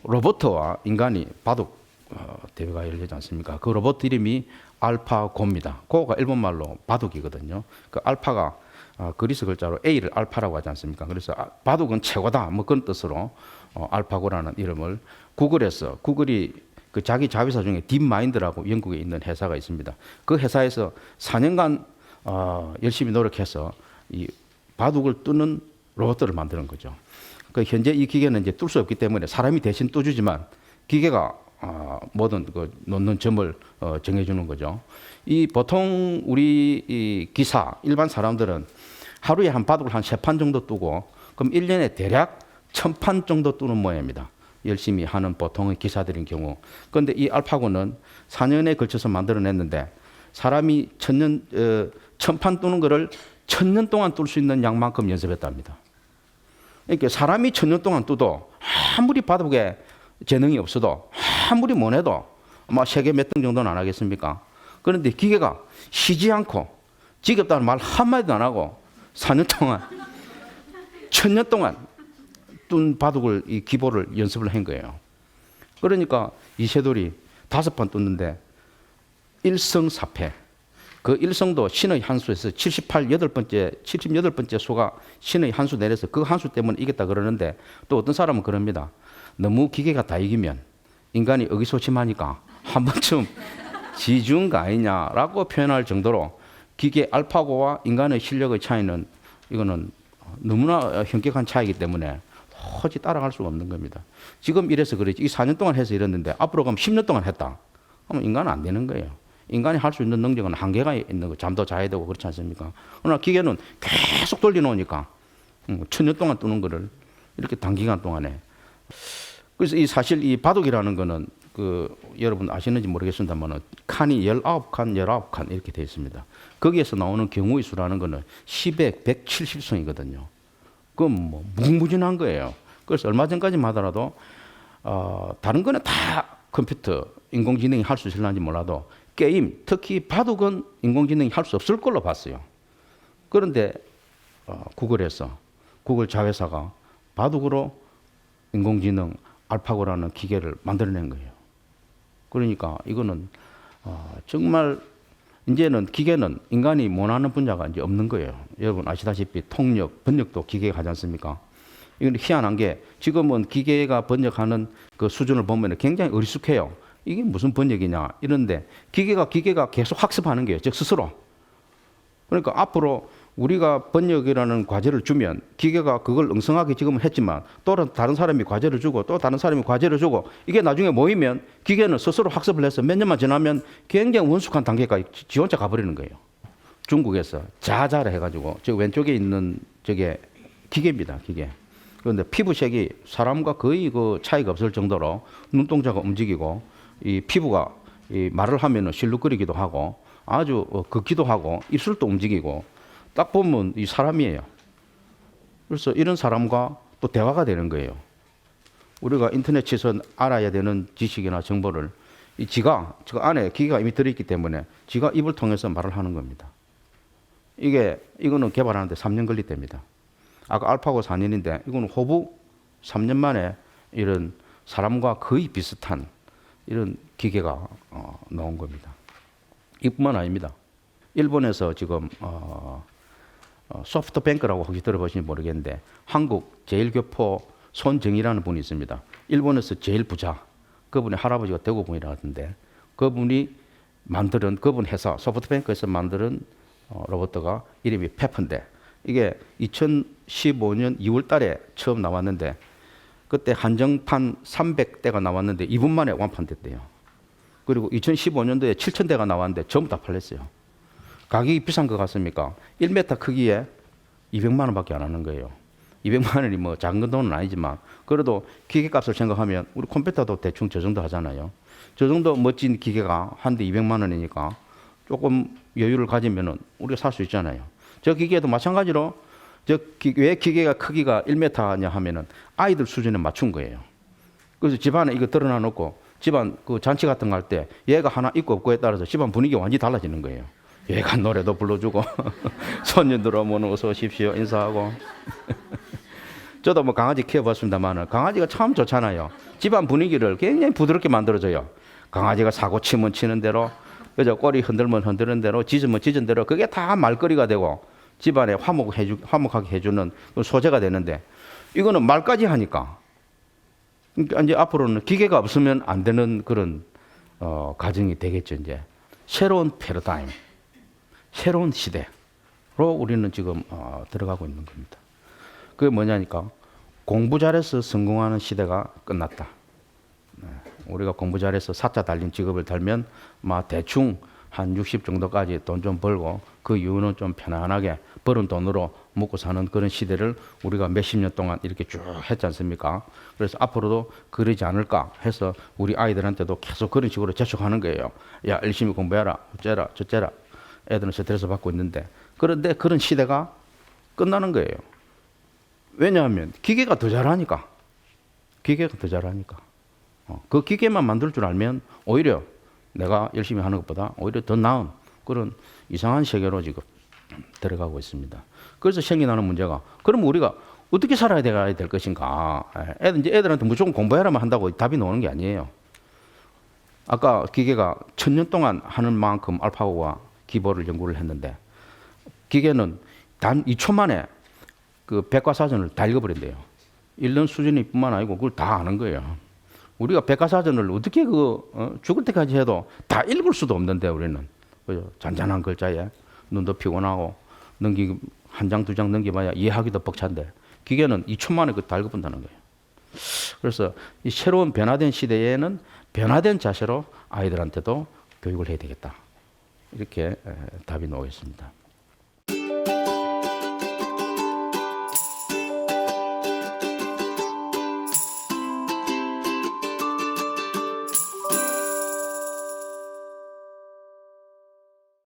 로봇과 인간이 바둑 대회가 열리지 않습니까? 그 로봇 이름이 알파고입니다. 고가 일본말로 바둑이거든요. 그 알파가 그리스 글자로 A를 알파라고 하지 않습니까? 그래서 바둑은 최고다 뭐 그런 뜻으로 알파고라는 이름을 구글이 그 자기 자회사 중에 딥마인드라고 영국에 있는 회사가 있습니다. 그 회사에서 4년간 열심히 노력해서 이 바둑을 뚫는 로봇들을 만드는 거죠. 그 현재 이 기계는 이제 뚫을 수 없기 때문에 사람이 대신 뚫주지만 기계가 모든 그 놓는 점을 정해주는 거죠. 이 보통 우리 이 기사 일반 사람들은 하루에 한 바둑을 한 3판 정도 두고 그럼 1년에 대략 1000판 정도 두는 모양입니다. 열심히 하는 보통의 기사들인 경우. 그런데 이 알파고는 4년에 걸쳐서 만들어냈는데 사람이 1000판 두는 거를 1000년 동안 뚫을 수 있는 양만큼 연습했답니다. 그러니까 사람이 1000년 동안 뚫도 아무리 바둑에 재능이 없어도 아무리 못해도 아마 세계 몇 등 정도는 안 하겠습니까? 그런데 기계가 쉬지 않고 지겹다는 말 한마디도 안 하고 4년 동안 1000년 동안 둔 바둑을 이 기보를 연습을 한 거예요. 그러니까 이세돌이 5판 뚫는데 1승 4패. 그 1승도 신의 한 수에서 78번째 수가 신의 한 수 내려서 그 한 수 때문에 이겼다 그러는데 또 어떤 사람은 그럽니다. 너무 기계가 다 이기면 인간이 의기소침하니까 한 번쯤 지준 거 아니냐라고 표현할 정도로 기계 알파고와 인간의 실력의 차이는 이거는 너무나 현격한 차이기 때문에 도저히 따라갈 수가 없는 겁니다. 지금 이래서 그렇지 이 4년 동안 해서 이랬는데 앞으로 가면 10년 동안 했다. 그러면 인간은 안 되는 거예요. 인간이 할 수 있는 능력은 한계가 있는 거. 잠도 자야 되고 그렇지 않습니까? 그러나 기계는 계속 돌려놓으니까 1000년 동안 뜨는 거를 이렇게 단기간 동안에. 그래서 이 사실 이 바둑이라는 거는 그 여러분 아시는지 모르겠습니다만 칸이 19칸, 19칸 이렇게 되어 있습니다. 거기에서 나오는 경우의 수라는 거는 10에 170승이거든요. 그건 뭐 무궁무진한 거예요. 그래서 얼마 전까지만 하더라도 다른 거는 다 컴퓨터, 인공지능이 할 수 있을는지 몰라도 게임, 특히 바둑은 인공지능이 할 수 없을 걸로 봤어요. 그런데 구글 자회사가 바둑으로 인공지능 알파고라는 기계를 만들어낸 거예요. 그러니까 이거는 정말 이제는 기계는 인간이 못하는 분야가 이제 없는 거예요. 여러분 아시다시피 통역, 번역도 기계가 하지 않습니까? 이건 희한한 게 지금은 기계가 번역하는 그 수준을 보면 굉장히 어리숙해요. 이게 무슨 번역이냐 이런데 기계가 계속 학습하는 거예요. 즉 스스로. 그러니까 앞으로 우리가 번역이라는 과제를 주면 기계가 그걸 응성하게 지금은 했지만 또 다른 사람이 과제를 주고 또 다른 사람이 과제를 주고 이게 나중에 모이면 기계는 스스로 학습을 해서 몇 년만 지나면 굉장히 원숙한 단계까지 지 혼자 가버리는 거예요. 중국에서 자자를 해가지고 저 왼쪽에 있는 저게 기계입니다. 기계. 그런데 피부색이 사람과 거의 그 차이가 없을 정도로 눈동자가 움직이고 이 피부가 이 말을 하면은 실룩거리기도 하고 아주 걷기도 하고 입술도 움직이고 딱 보면 이 사람이에요. 그래서 이런 사람과 또 대화가 되는 거예요. 우리가 인터넷에서 알아야 되는 지식이나 정보를 저 안에 기계가 이미 들어있기 때문에 지가 입을 통해서 말을 하는 겁니다. 이거는 개발하는데 3년 걸린답니다. 아까 알파고 4년인데 이거는 호부 3년 만에 이런 사람과 거의 비슷한 이런 기계가 나온 겁니다. 이뿐만 아닙니다. 일본에서 지금 소프트뱅크라고 혹시 들어보시는지 모르겠는데 한국 제일교포 손정희라는 분이 있습니다. 일본에서 제일 부자 그분의 할아버지가 대구분이라던데 그분 회사 소프트뱅크에서 만드는 로봇가 이름이 페퍼인데 이게 2015년 2월 달에 처음 나왔는데 그때 한정판 300대가 나왔는데 2분 만에 완판됐대요. 그리고 2015년도에 7,000대가 나왔는데 전부 다 팔렸어요. 가격이 비싼 것 같습니까? 1m 크기에 200만 원밖에 안 하는 거예요. 200만 원이 뭐 작은 돈은 아니지만 그래도 기계값을 생각하면 우리 컴퓨터도 대충 저 정도 하잖아요. 저 정도 멋진 기계가 한 대 200만 원이니까 조금 여유를 가지면은 우리가 살 수 있잖아요. 저 기계도 마찬가지로 왜 기계가 크기가 1m냐 하면은 아이들 수준에 맞춘 거예요. 그래서 집안에 이거 드러나 놓고 집안 그 잔치 같은 거 할 때 얘가 하나 있고 없고에 따라서 집안 분위기가 완전히 달라지는 거예요. 얘가 노래도 불러주고 손님들 오면 어서 오십시오 인사하고 저도 뭐 강아지 키워봤습니다만 강아지가 참 좋잖아요. 집안 분위기를 굉장히 부드럽게 만들어줘요. 강아지가 사고 치면 치는 대로, 그죠? 꼬리 흔들면 흔드는 대로, 짖으면 짖은 대로 그게 다 말거리가 되고 집안에 화목하게 해주는 소재가 되는데 이거는 말까지 하니까 그러니까 이제 앞으로는 기계가 없으면 안 되는 그런 가정이 되겠죠. 이제 새로운 패러다임, 새로운 시대로 우리는 지금 들어가고 있는 겁니다. 그게 뭐냐니까 공부 잘해서 성공하는 시대가 끝났다. 우리가 공부 잘해서 사자 달린 직업을 달면 막 대충 한 60 정도까지 돈 좀 벌고 그 이후는 좀 편안하게 벌은 돈으로 먹고 사는 그런 시대를 우리가 몇십 년 동안 이렇게 쭉 했지 않습니까? 그래서 앞으로도 그러지 않을까 해서 우리 아이들한테도 계속 그런 식으로 재촉하는 거예요. 야, 열심히 공부해라. 어째라 저째라. 애들은 스트레스 받고 있는데 그런데 그런 시대가 끝나는 거예요. 왜냐하면 기계가 더 잘하니까. 기계가 더 잘하니까. 그 기계만 만들 줄 알면 오히려 내가 열심히 하는 것보다 오히려 더 나은 그런 이상한 세계로 지금 들어가고 있습니다. 그래서 생겨나는 문제가 그럼 우리가 어떻게 살아야 될 것인가. 이제 애들한테 무조건 공부해라만 한다고 답이 나오는 게 아니에요. 아까 기계가 1000년 동안 하는 만큼 알파고가 기보를 연구를 했는데 기계는 단 2초 만에 그 백과사전을 다 읽어버린대요. 읽는 수준이 뿐만 아니고 그걸 다 아는 거예요. 우리가 백과사전을 어떻게 죽을 때까지 해도 다 읽을 수도 없는데 우리는 그죠? 잔잔한 글자에 눈도 피곤하고 한 장 두 장 넘겨봐야 이해하기도 벅찬데 기계는 2초 만에 그거 다 읽어본다는 거예요. 그래서 이 새로운 변화된 시대에는 변화된 자세로 아이들한테도 교육을 해야 되겠다. 이렇게 답이 나오겠습니다.